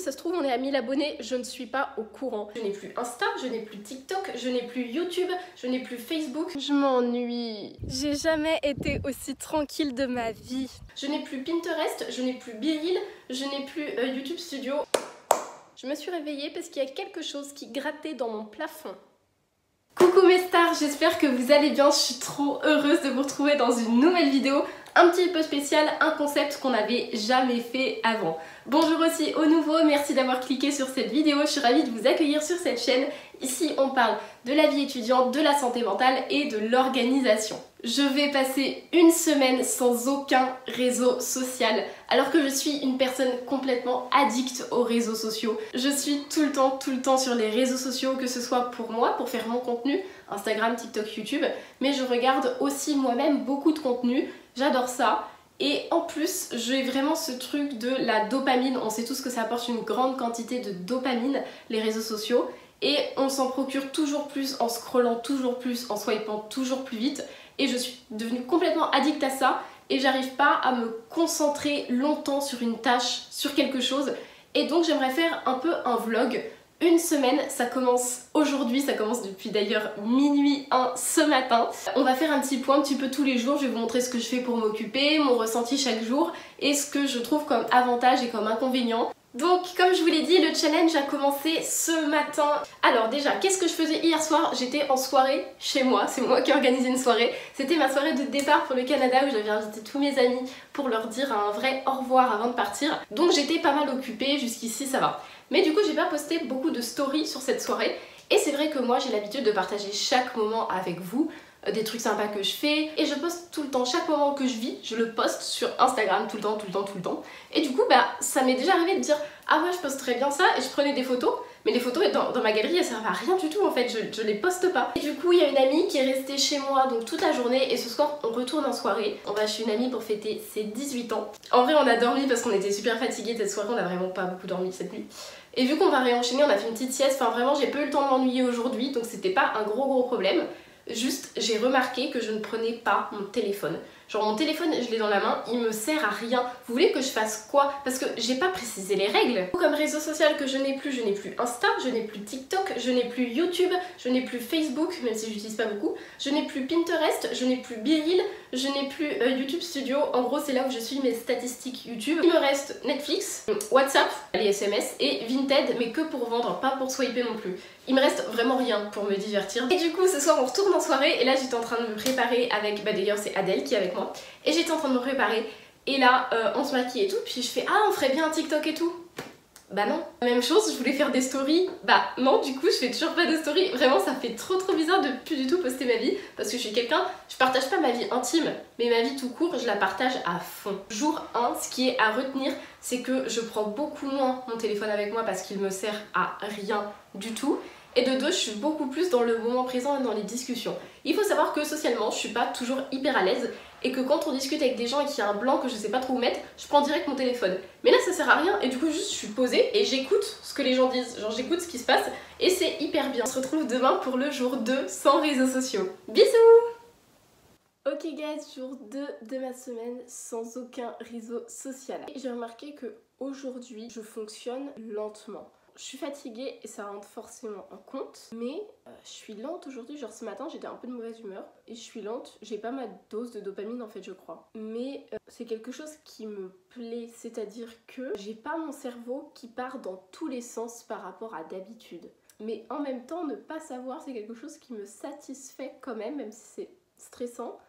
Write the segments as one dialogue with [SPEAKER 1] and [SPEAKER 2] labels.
[SPEAKER 1] ça se trouve on est à 1000 abonnés, je ne suis pas au courant. Je n'ai plus Insta, je n'ai plus TikTok, je n'ai plus YouTube, je n'ai plus Facebook. Je m'ennuie. J'ai jamais été aussi tranquille de ma vie. Je n'ai plus Pinterest, je n'ai plus BeReal, je n'ai plus YouTube Studio. Je me suis réveillée parce qu'il y a quelque chose qui grattait dans mon plafond. Coucou mes stars, j'espère que vous allez bien, je suis trop heureuse de vous retrouver dans une nouvelle vidéo un petit peu spéciale, un concept qu'on n'avait jamais fait avant. Bonjour aussi aux nouveaux, merci d'avoir cliqué sur cette vidéo, je suis ravie de vous accueillir sur cette chaîne. Ici on parle de la vie étudiante, de la santé mentale et de l'organisation. Je vais passer une semaine sans aucun réseau social, alors que je suis une personne complètement addicte aux réseaux sociaux. Je suis tout le temps sur les réseaux sociaux, que ce soit pour moi, pour faire mon contenu, Instagram, TikTok, YouTube, mais je regarde aussi moi-même beaucoup de contenu, j'adore ça. Et en plus, j'ai vraiment ce truc de la dopamine, on sait tous que ça apporte une grande quantité de dopamine, les réseaux sociaux, et on s'en procure toujours plus en scrollant toujours plus, en swipant toujours plus vite. Et je suis devenue complètement addict à ça et j'arrive pas à me concentrer longtemps sur une tâche, sur quelque chose. Et donc j'aimerais faire un peu un vlog. Une semaine, ça commence aujourd'hui, ça commence depuis d'ailleurs minuit 1 ce matin. On va faire un petit point un petit peu tous les jours, je vais vous montrer ce que je fais pour m'occuper, mon ressenti chaque jour et ce que je trouve comme avantage et comme inconvénient. Donc comme je vous l'ai dit, le challenge a commencé ce matin. Alors déjà, qu'est-ce que je faisais hier soir? J'étais en soirée chez moi, c'est moi qui ai organisé une soirée. C'était ma soirée de départ pour le Canada où j'avais invité tous mes amis pour leur dire un vrai au revoir avant de partir. Donc j'étais pas mal occupée, jusqu'ici ça va. Mais du coup j'ai pas posté beaucoup de stories sur cette soirée. Et c'est vrai que moi j'ai l'habitude de partager chaque moment avec vous, des trucs sympas que je fais, et je poste tout le temps, chaque moment que je vis, je le poste sur Instagram tout le temps. Et du coup ça m'est déjà arrivé de dire ah ouais je posterais bien ça, et je prenais des photos, mais les photos dans ma galerie elles servent à rien du tout en fait, je les poste pas. Et du coup il y a une amie qui est restée chez moi donc toute la journée, et ce soir on retourne en soirée, on va chez une amie pour fêter ses 18 ans. En vrai on a dormi parce qu'on était super fatigués cette soirée, on a vraiment pas beaucoup dormi cette nuit. Et vu qu'on va réenchaîner, on a fait une petite sieste, enfin vraiment j'ai pas eu le temps de m'ennuyer aujourd'hui, donc c'était pas un gros problème. Juste, j'ai remarqué que je ne prenais pas mon téléphone. Genre mon téléphone, je l'ai dans la main, il me sert à rien. Vous voulez que je fasse quoi? Parce que j'ai pas précisé les règles. Comme réseau social que je n'ai plus Insta, je n'ai plus TikTok, je n'ai plus YouTube, je n'ai plus Facebook, même si j'utilise pas beaucoup. Je n'ai plus Pinterest, je n'ai plus BeReal, je n'ai plus YouTube Studio. En gros, c'est là où je suis mes statistiques YouTube. Il me reste Netflix, WhatsApp, les SMS et Vinted, mais que pour vendre, pas pour swiper non plus. Il me reste vraiment rien pour me divertir. Et du coup ce soir on retourne en soirée et là j'étais en train de me préparer avec, d'ailleurs c'est Adèle qui est avec moi. Et j'étais en train de me préparer et là on se maquille et tout, puis je fais ah on ferait bien un TikTok et tout. Bah non. Même chose, je voulais faire des stories, bah non du coup je fais toujours pas de stories. Vraiment ça fait trop bizarre de plus du tout poster ma vie parce que je suis quelqu'un, je partage pas ma vie intime mais ma vie tout court je la partage à fond. Jour 1, ce qui est à retenir c'est que je prends beaucoup moins mon téléphone avec moi parce qu'il me sert à rien du tout. Et de deux, je suis beaucoup plus dans le moment présent et dans les discussions. Il faut savoir que socialement, je suis pas toujours hyper à l'aise et que quand on discute avec des gens et qu'il y a un blanc que je sais pas trop où mettre, je prends direct mon téléphone. Mais là, ça sert à rien et du coup, juste je suis posée et j'écoute ce que les gens disent. Genre, j'écoute ce qui se passe et c'est hyper bien. On se retrouve demain pour le jour 2 sans réseaux sociaux. Bisous! Ok guys, jour 2 de ma semaine sans aucun réseau social. J'ai remarqué que aujourd'hui, je fonctionne lentement. Je suis fatiguée et ça rentre forcément en compte, mais je suis lente aujourd'hui, genre ce matin j'étais un peu de mauvaise humeur et je suis lente, j'ai pas ma dose de dopamine en fait je crois. Mais c'est quelque chose qui me plaît, c'est-à-dire que j'ai pas mon cerveau qui part dans tous les sens par rapport à d'habitude. Mais en même temps ne pas savoir c'est quelque chose qui me satisfait quand même si c'est stressant,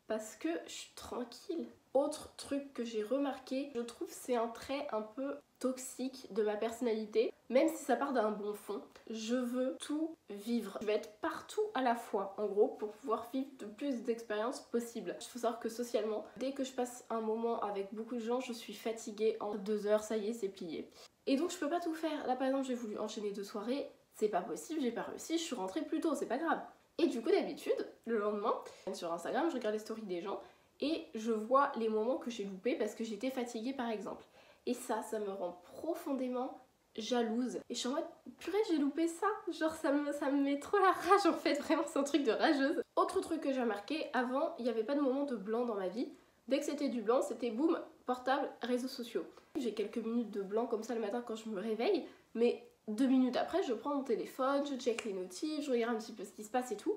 [SPEAKER 1] parce que je suis tranquille. Autre truc que j'ai remarqué, je trouve c'est un trait un peu toxique de ma personnalité, même si ça part d'un bon fond. Je veux tout vivre, je veux être partout à la fois en gros pour pouvoir vivre le plus d'expériences possible. Il faut savoir que socialement, dès que je passe un moment avec beaucoup de gens, je suis fatiguée en 2 heures, ça y est c'est plié. Et donc je peux pas tout faire. Là par exemple j'ai voulu enchaîner 2 soirées, c'est pas possible, j'ai pas réussi, je suis rentrée plus tôt, c'est pas grave. Et du coup d'habitude, le lendemain, sur Instagram, je regarde les stories des gens et je vois les moments que j'ai loupés parce que j'étais fatiguée par exemple. Et ça me rend profondément jalouse. Et je suis en mode, purée j'ai loupé ça. Genre ça me met trop la rage en fait, vraiment c'est un truc de rageuse. Autre truc que j'ai remarqué, avant il n'y avait pas de moment de blanc dans ma vie. Dès que c'était du blanc, c'était boum, portable, réseaux sociaux. J'ai quelques minutes de blanc comme ça le matin quand je me réveille, mais 2 minutes après je prends mon téléphone, je check les notifs, je regarde un petit peu ce qui se passe et tout.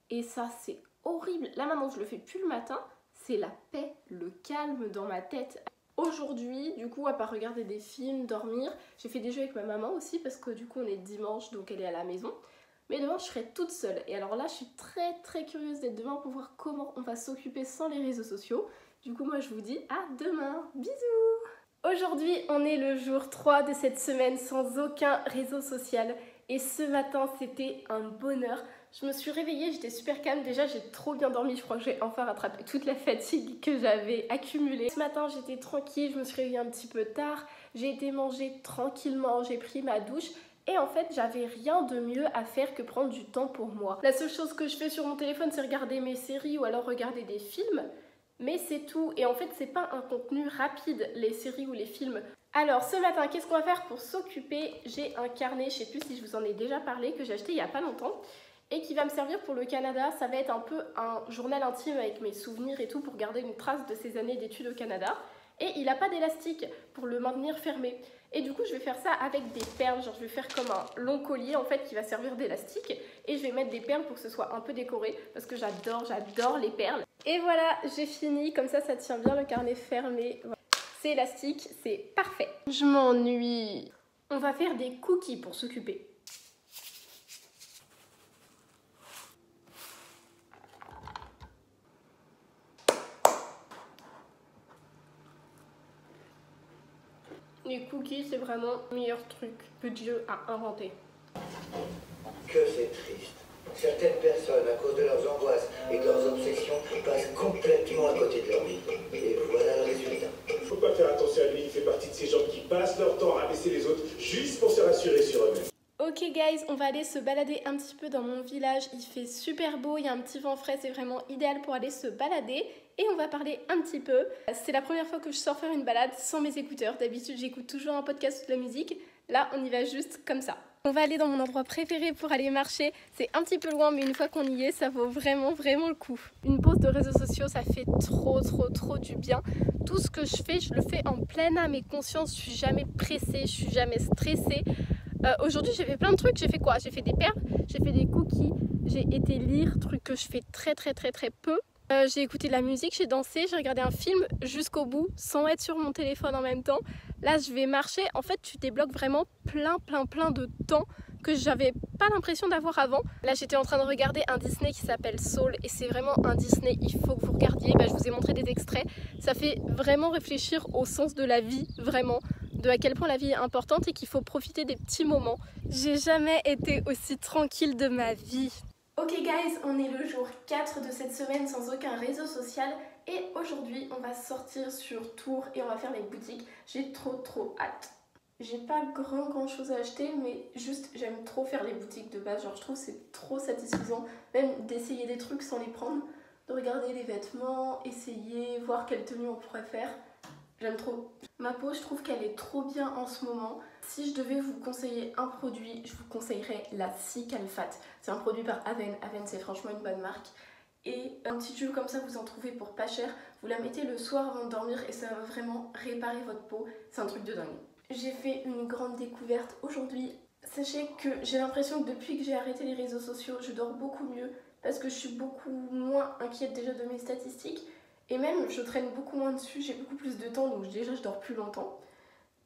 [SPEAKER 1] Et ça c'est horrible. Là maintenant je le fais plus le matin, c'est la paix, le calme dans ma tête. Aujourd'hui, du coup, à part regarder des films, dormir, j'ai fait des jeux avec ma maman aussi parce que du coup on est dimanche donc elle est à la maison. Mais demain je serai toute seule et alors là je suis très curieuse d'être demain pour voir comment on va s'occuper sans les réseaux sociaux. Du coup moi je vous dis à demain, bisous. Aujourd'hui on est le jour 3 de cette semaine sans aucun réseau social et ce matin c'était un bonheur. Je me suis réveillée, j'étais super calme, déjà j'ai trop bien dormi, je crois que j'ai enfin rattrapé toute la fatigue que j'avais accumulée. Ce matin j'étais tranquille, je me suis réveillée un petit peu tard, j'ai été manger tranquillement, j'ai pris ma douche. Et en fait, j'avais rien de mieux à faire que prendre du temps pour moi. La seule chose que je fais sur mon téléphone, c'est regarder mes séries ou alors regarder des films. Mais c'est tout. Et en fait, c'est pas un contenu rapide, les séries ou les films. Alors, ce matin, qu'est-ce qu'on va faire pour s'occuper? J'ai un carnet, je sais plus si je vous en ai déjà parlé, que j'ai acheté il y a pas longtemps. Et qui va me servir pour le Canada. Ça va être un peu un journal intime avec mes souvenirs et tout pour garder une trace de ces années d'études au Canada. Et il n'a pas d'élastique pour le maintenir fermé. Et du coup je vais faire ça avec des perles, genre je vais faire comme un long collier en fait qui va servir d'élastique. Et je vais mettre des perles pour que ce soit un peu décoré parce que j'adore les perles. Et voilà, j'ai fini, comme ça tient bien le carnet fermé. Voilà. C'est élastique, c'est parfait. Je m'ennuie. On va faire des cookies pour s'occuper. Les cookies, c'est vraiment le meilleur truc que Dieu a inventé.
[SPEAKER 2] Que c'est triste. Certaines personnes, à cause de leurs angoisses et de leurs obsessions, passent complètement à côté de leur vie. Et voilà le résultat.
[SPEAKER 3] Faut pas faire attention à lui, il fait partie de ces gens qui passent leur temps à rabaisser les autres juste pour se rassurer sur eux-mêmes.
[SPEAKER 1] Ok guys, on va aller se balader un petit peu dans mon village, il fait super beau, il y a un petit vent frais, c'est vraiment idéal pour aller se balader et on va parler un petit peu. C'est la première fois que je sors faire une balade sans mes écouteurs, d'habitude j'écoute toujours un podcast ou de la musique, là on y va juste comme ça. On va aller dans mon endroit préféré pour aller marcher, c'est un petit peu loin mais une fois qu'on y est, ça vaut vraiment le coup. Une pause de réseaux sociaux, ça fait trop du bien. Tout ce que je fais, je le fais en pleine âme et conscience, je suis jamais pressée, je suis jamais stressée. Aujourd'hui j'ai fait plein de trucs, j'ai fait quoi? J'ai fait des perles, j'ai fait des cookies, j'ai été lire, truc que je fais très peu. J'ai écouté de la musique, j'ai dansé, j'ai regardé un film jusqu'au bout sans être sur mon téléphone en même temps. Là je vais marcher, en fait tu débloques vraiment plein de temps que j'avais pas l'impression d'avoir avant. Là j'étais en train de regarder un Disney qui s'appelle Soul et c'est vraiment un Disney, il faut que vous regardiez, je vous ai montré des extraits. Ça fait vraiment réfléchir au sens de la vie, vraiment. De à quel point la vie est importante et qu'il faut profiter des petits moments. J'ai jamais été aussi tranquille de ma vie. Ok guys, on est le jour 4 de cette semaine sans aucun réseau social et aujourd'hui on va sortir sur Tours et on va faire les boutiques. J'ai trop hâte. J'ai pas grand chose à acheter mais juste j'aime trop faire les boutiques de base, genre je trouve c'est trop satisfaisant même d'essayer des trucs sans les prendre, de regarder les vêtements, essayer, voir quelle tenue on pourrait faire. J'aime trop. Ma peau, je trouve qu'elle est trop bien en ce moment. Si je devais vous conseiller un produit, je vous conseillerais la Cicalfate. C'est un produit par Aven. Aven, c'est franchement une bonne marque. Et un petit tube comme ça, vous en trouvez pour pas cher. Vous la mettez le soir avant de dormir et ça va vraiment réparer votre peau. C'est un truc de dingue. J'ai fait une grande découverte aujourd'hui. Sachez que j'ai l'impression que depuis que j'ai arrêté les réseaux sociaux, je dors beaucoup mieux parce que je suis beaucoup moins inquiète déjà de mes statistiques. Et même, je traîne beaucoup moins dessus, j'ai beaucoup plus de temps, donc déjà je dors plus longtemps.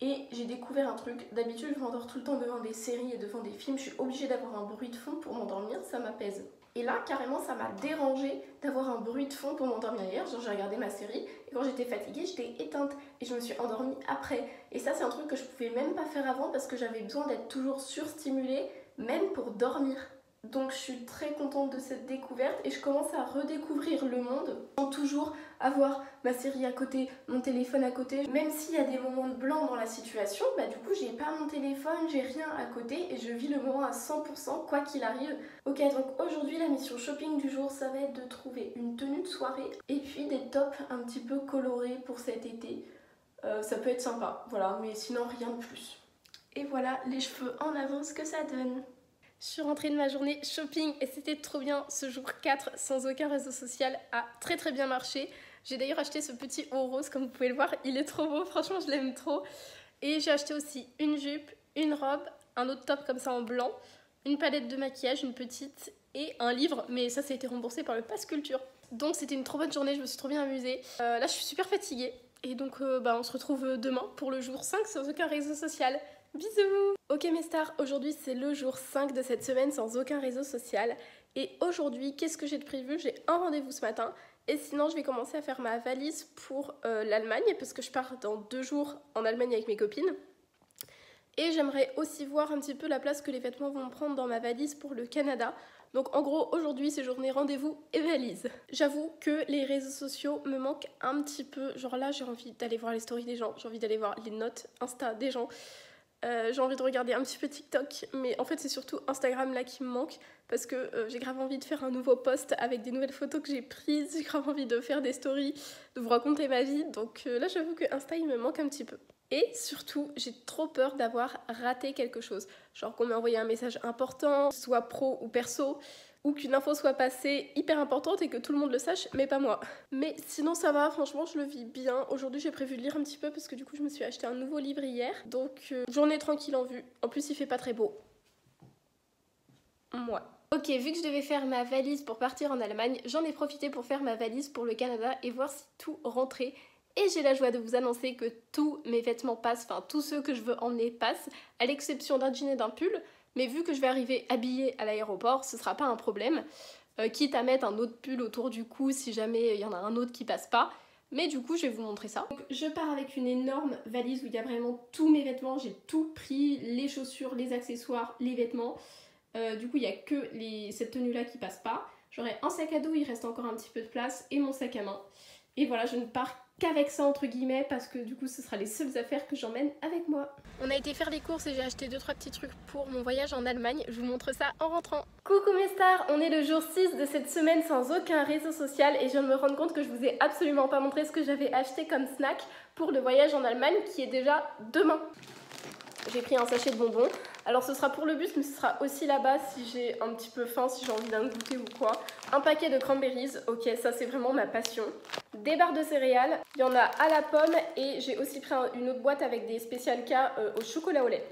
[SPEAKER 1] Et j'ai découvert un truc, d'habitude je m'endors tout le temps devant des séries et devant des films, je suis obligée d'avoir un bruit de fond pour m'endormir, ça m'apaise. Et là, carrément, ça m'a dérangée d'avoir un bruit de fond pour m'endormir hier, genre j'ai regardé ma série, et quand j'étais fatiguée, j'étais éteinte, et je me suis endormie après. Et ça, c'est un truc que je pouvais même pas faire avant, parce que j'avais besoin d'être toujours surstimulée, même pour dormir. Donc je suis très contente de cette découverte et je commence à redécouvrir le monde sans toujours avoir ma série à côté, mon téléphone à côté. Même s'il y a des moments de blanc dans la situation, du coup j'ai pas mon téléphone, j'ai rien à côté et je vis le moment à 100% quoi qu'il arrive. Ok, donc aujourd'hui la mission shopping du jour, ça va être de trouver une tenue de soirée et puis des tops un petit peu colorés pour cet été. Ça peut être sympa, voilà, mais sinon rien de plus. Et voilà les cheveux en avance que ça donne. Je suis rentrée de ma journée shopping et c'était trop bien. Ce jour 4 sans aucun réseau social a très bien marché. J'ai d'ailleurs acheté ce petit haut rose, comme vous pouvez le voir, il est trop beau, franchement je l'aime trop. Et j'ai acheté aussi une jupe, une robe, un autre top comme ça en blanc, une palette de maquillage, une petite, et un livre, mais ça a été remboursé par le Pass Culture. Donc c'était une trop bonne journée, je me suis trop bien amusée. Là je suis super fatiguée, et donc on se retrouve demain pour le jour 5 sans aucun réseau social. Bisous! Ok mes stars, aujourd'hui c'est le jour 5 de cette semaine sans aucun réseau social. Et aujourd'hui, qu'est-ce que j'ai de prévu? J'ai un rendez-vous ce matin. Et sinon, je vais commencer à faire ma valise pour l'Allemagne, parce que je pars dans 2 jours en Allemagne avec mes copines. Et j'aimerais aussi voir un petit peu la place que les vêtements vont prendre dans ma valise pour le Canada. Donc en gros, aujourd'hui, c'est journée rendez-vous et valise. J'avoue que les réseaux sociaux me manquent un petit peu. Genre là, j'ai envie d'aller voir les stories des gens, j'ai envie d'aller voir les notes Insta des gens. J'ai envie de regarder un petit peu TikTok, mais en fait c'est surtout Instagram là qui me manque parce que j'ai grave envie de faire un nouveau post avec des nouvelles photos que j'ai prises, j'ai grave envie de faire des stories, de vous raconter ma vie, donc là j'avoue que Insta il me manque un petit peu. Et surtout, j'ai trop peur d'avoir raté quelque chose, genre qu'on m'ait envoyé un message important, soit pro ou perso, ou qu'une info soit passée hyper importante et que tout le monde le sache, mais pas moi. Mais sinon ça va, franchement je le vis bien. Aujourd'hui j'ai prévu de lire un petit peu parce que du coup je me suis acheté un nouveau livre hier. Donc journée tranquille en vue. En plus il fait pas très beau. Moi. Ok, vu que je devais faire ma valise pour partir en Allemagne, j'en ai profité pour faire ma valise pour le Canada et voir si tout rentrait. Et j'ai la joie de vous annoncer que tous mes vêtements passent, enfin tous ceux que je veux emmener passent, à l'exception d'un jean et d'un pull. Mais vu que je vais arriver habillée à l'aéroport, ce sera pas un problème. Quitte à mettre un autre pull autour du cou si jamais il y en a un autre qui passe pas. Mais du coup, je vais vous montrer ça. Donc, je pars avec une énorme valise où il y a vraiment tous mes vêtements. J'ai tout pris, les chaussures, les accessoires, les vêtements. Du coup, il n'y a que cette tenue-là qui passe pas. J'aurai un sac à dos, il reste encore un petit peu de place, et mon sac à main. Et voilà, je ne pars qu'avec ça entre guillemets parce que du coup ce sera les seules affaires que j'emmène avec moi. On a été faire les courses et j'ai acheté 2-3 petits trucs pour mon voyage en Allemagne. Je vous montre ça en rentrant. Coucou mes stars, on est le jour 6 de cette semaine sans aucun réseau social et je viens de me rendre compte que je vous ai absolument pas montré ce que j'avais acheté comme snack pour le voyage en Allemagne qui est déjà demain. J'ai pris un sachet de bonbons. Alors ce sera pour le bus mais ce sera aussi là-bas si j'ai un petit peu faim, si j'ai envie d'un goûter ou quoi. Un paquet de cranberries, ok ça c'est vraiment ma passion. Des barres de céréales, il y en a à la pomme et j'ai aussi pris une autre boîte avec des spécial cas au chocolat au lait.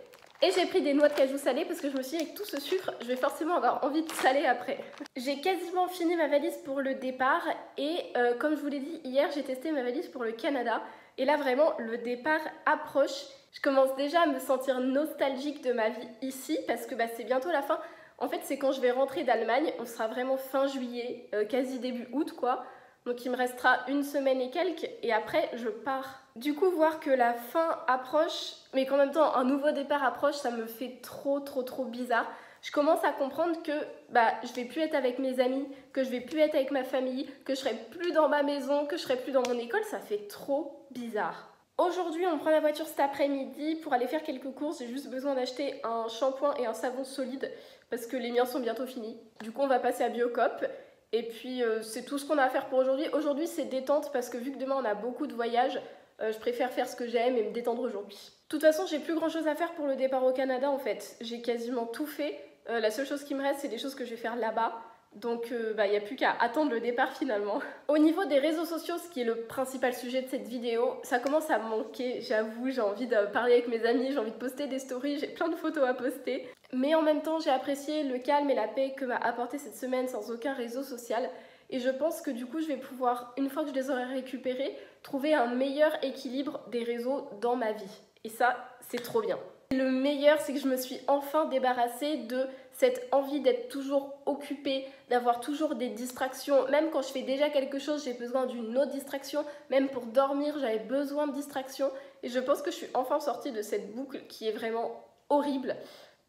[SPEAKER 1] Et j'ai pris des noix de cajou salées parce que je me suis dit avec tout ce sucre, je vais forcément avoir envie de saler après. J'ai quasiment fini ma valise pour le départ et comme je vous l'ai dit hier, j'ai testé ma valise pour le Canada. Et là vraiment, le départ approche. Je commence déjà à me sentir nostalgique de ma vie ici parce que c'est bientôt la fin. En fait, c'est quand je vais rentrer d'Allemagne, on sera vraiment fin juillet, quasi début août quoi. Donc il me restera une semaine et quelques et après je pars. Du coup voir que la fin approche mais qu'en même temps un nouveau départ approche, ça me fait trop bizarre. Je commence à comprendre que je vais plus être avec mes amis, que je vais plus être avec ma famille, que je serai plus dans ma maison, que je serai plus dans mon école, ça fait trop bizarre. Aujourd'hui on prend la voiture cet après-midi pour aller faire quelques courses, j'ai juste besoin d'acheter un shampoing et un savon solide parce que les miens sont bientôt finis. Du coup on va passer à Biocop. Et puis c'est tout ce qu'on a à faire pour aujourd'hui. Aujourd'hui c'est détente parce que vu que demain on a beaucoup de voyages, je préfère faire ce que j'aime et me détendre aujourd'hui. De toute façon j'ai plus grand chose à faire pour le départ au Canada en fait. J'ai quasiment tout fait. La seule chose qui me reste c'est des choses que je vais faire là-bas. Donc il n'y a plus qu'à attendre le départ finalement. Au niveau des réseaux sociaux, ce qui est le principal sujet de cette vidéo, ça commence à me manquer, j'avoue, j'ai envie de parler avec mes amis, j'ai envie de poster des stories, j'ai plein de photos à poster. Mais en même temps, j'ai apprécié le calme et la paix que m'a apporté cette semaine sans aucun réseau social. Et je pense que du coup, je vais pouvoir, une fois que je les aurai récupérés, trouver un meilleur équilibre des réseaux dans ma vie. Et ça, c'est trop bien. Le meilleur, c'est que je me suis enfin débarrassée de cette envie d'être toujours occupée, d'avoir toujours des distractions. Même quand je fais déjà quelque chose, j'ai besoin d'une autre distraction. Même pour dormir, j'avais besoin de distraction. Et je pense que je suis enfin sortie de cette boucle qui est vraiment horrible.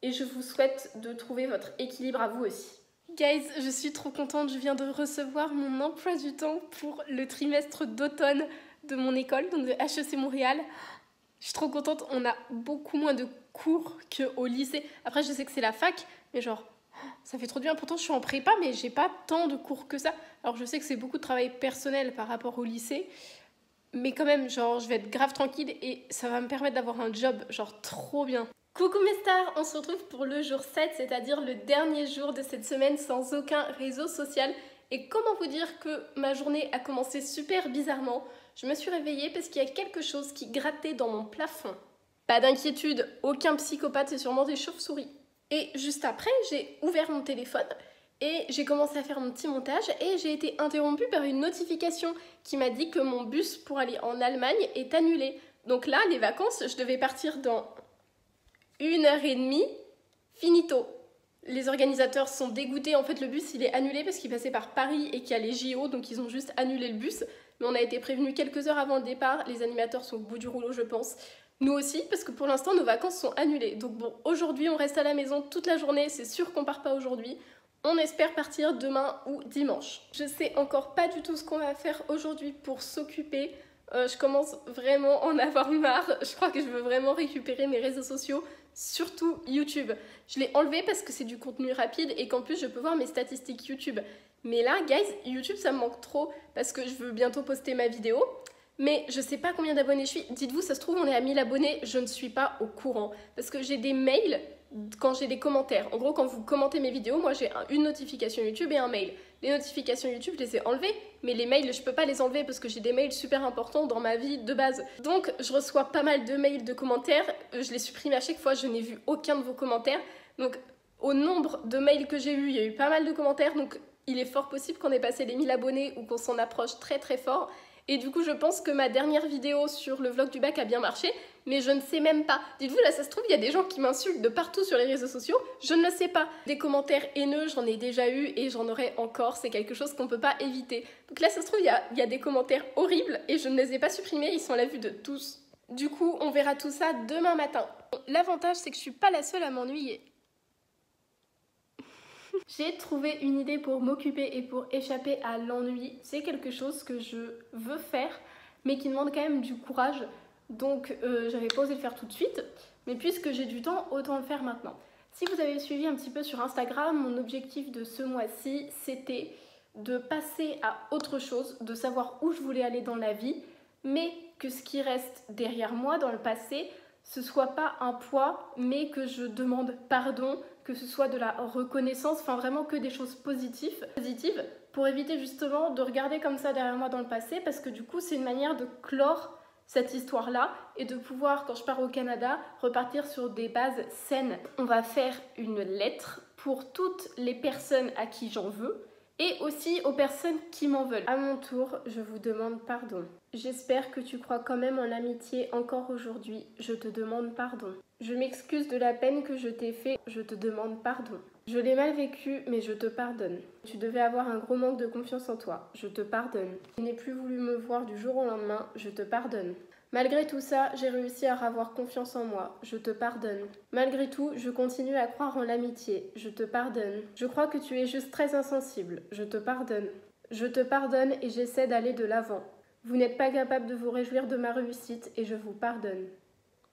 [SPEAKER 1] Et je vous souhaite de trouver votre équilibre à vous aussi. Guys, je suis trop contente, je viens de recevoir mon emploi du temps pour le trimestre d'automne de mon école, donc de HEC Montréal. Je suis trop contente, on a beaucoup moins de cours qu'au lycée. Après, je sais que c'est la fac, mais genre, ça fait trop de bien. Pourtant, je suis en prépa, mais j'ai pas tant de cours que ça. Alors, je sais que c'est beaucoup de travail personnel par rapport au lycée, mais quand même, genre, je vais être grave tranquille et ça va me permettre d'avoir un job, genre, trop bien. Coucou mes stars, on se retrouve pour le jour 7, c'est-à-dire le dernier jour de cette semaine sans aucun réseau social. Et comment vous dire que ma journée a commencé super bizarrement? Je me suis réveillée parce qu'il y a quelque chose qui grattait dans mon plafond. Pas d'inquiétude, aucun psychopathe, c'est sûrement des chauves-souris. Et juste après, j'ai ouvert mon téléphone et j'ai commencé à faire mon petit montage et j'ai été interrompue par une notification qui m'a dit que mon bus pour aller en Allemagne est annulé. Donc là, les vacances, je devais partir dans 1h30, finito. Les organisateurs sont dégoûtés, en fait le bus il est annulé parce qu'il passait par Paris et qu'il y a les JO, donc ils ont juste annulé le bus. Mais on a été prévenus quelques heures avant le départ, les animateurs sont au bout du rouleau je pense. Nous aussi, parce que pour l'instant nos vacances sont annulées. Donc bon, aujourd'hui on reste à la maison toute la journée, c'est sûr qu'on part pas aujourd'hui. On espère partir demain ou dimanche. Je sais encore pas du tout ce qu'on va faire aujourd'hui pour s'occuper. Je commence vraiment à en avoir marre. Je crois que je veux vraiment récupérer mes réseaux sociaux, surtout YouTube. Je l'ai enlevé parce que c'est du contenu rapide et qu'en plus je peux voir mes statistiques YouTube. Mais là, guys, YouTube ça me manque trop parce que je veux bientôt poster ma vidéo. Mais je sais pas combien d'abonnés je suis. Dites-vous, ça se trouve, on est à 1000 abonnés, je ne suis pas au courant. Parce que j'ai des mails quand j'ai des commentaires. En gros, quand vous commentez mes vidéos, moi j'ai une notification YouTube et un mail. Les notifications YouTube, je les ai enlevées, mais les mails, je peux pas les enlever parce que j'ai des mails super importants dans ma vie de base. Donc, je reçois pas mal de mails de commentaires. Je les supprime à chaque fois, je n'ai vu aucun de vos commentaires. Donc, au nombre de mails que j'ai eu, il y a eu pas mal de commentaires. Donc, il est fort possible qu'on ait passé les 1000 abonnés ou qu'on s'en approche très très fort. Et du coup, je pense que ma dernière vidéo sur le vlog du bac a bien marché, mais je ne sais même pas. Dites-vous, là, ça se trouve, il y a des gens qui m'insultent de partout sur les réseaux sociaux, je ne le sais pas. Des commentaires haineux, j'en ai déjà eu et j'en aurai encore, c'est quelque chose qu'on ne peut pas éviter. Donc là, ça se trouve, il y a des commentaires horribles et je ne les ai pas supprimés, ils sont à la vue de tous. Du coup, on verra tout ça demain matin. L'avantage, c'est que je suis pas la seule à m'ennuyer. J'ai trouvé une idée pour m'occuper et pour échapper à l'ennui. C'est quelque chose que je veux faire, mais qui demande quand même du courage. Donc j'avais pas osé le faire tout de suite, mais puisque j'ai du temps, autant le faire maintenant. Si vous avez suivi un petit peu sur Instagram, mon objectif de ce mois-ci, c'était de passer à autre chose, de savoir où je voulais aller dans la vie, mais que ce qui reste derrière moi dans le passé, ce soit pas un poids, mais que je demande pardon, que ce soit de la reconnaissance, enfin vraiment que des choses positives, pour éviter justement de regarder comme ça derrière moi dans le passé, parce que du coup c'est une manière de clore cette histoire-là et de pouvoir, quand je pars au Canada, repartir sur des bases saines. On va faire une lettre pour toutes les personnes à qui j'en veux, et aussi aux personnes qui m'en veulent. À mon tour, je vous demande pardon. J'espère que tu crois quand même en l'amitié encore aujourd'hui. Je te demande pardon. Je m'excuse de la peine que je t'ai fait. Je te demande pardon. Je l'ai mal vécu, mais je te pardonne. Tu devais avoir un gros manque de confiance en toi. Je te pardonne. Tu n'as plus voulu me voir du jour au lendemain. Je te pardonne. Malgré tout ça, j'ai réussi à avoir confiance en moi. Je te pardonne. Malgré tout, je continue à croire en l'amitié. Je te pardonne. Je crois que tu es juste très insensible. Je te pardonne. Je te pardonne et j'essaie d'aller de l'avant. Vous n'êtes pas capable de vous réjouir de ma réussite et je vous pardonne.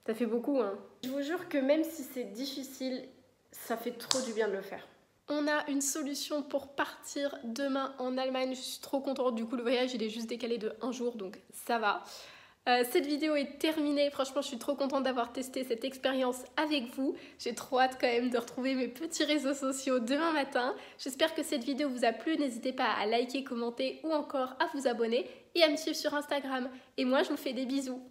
[SPEAKER 1] Ça fait beaucoup, hein? Je vous jure que même si c'est difficile, ça fait trop du bien de le faire. On a une solution pour partir demain en Allemagne. Je suis trop contente. Du coup, le voyage, il est juste décalé de 1 jour, donc ça va. Cette vidéo est terminée, franchement je suis trop contente d'avoir testé cette expérience avec vous. J'ai trop hâte quand même de retrouver mes petits réseaux sociaux demain matin. J'espère que cette vidéo vous a plu, n'hésitez pas à liker, commenter ou encore à vous abonner et à me suivre sur Instagram. Et moi je vous fais des bisous.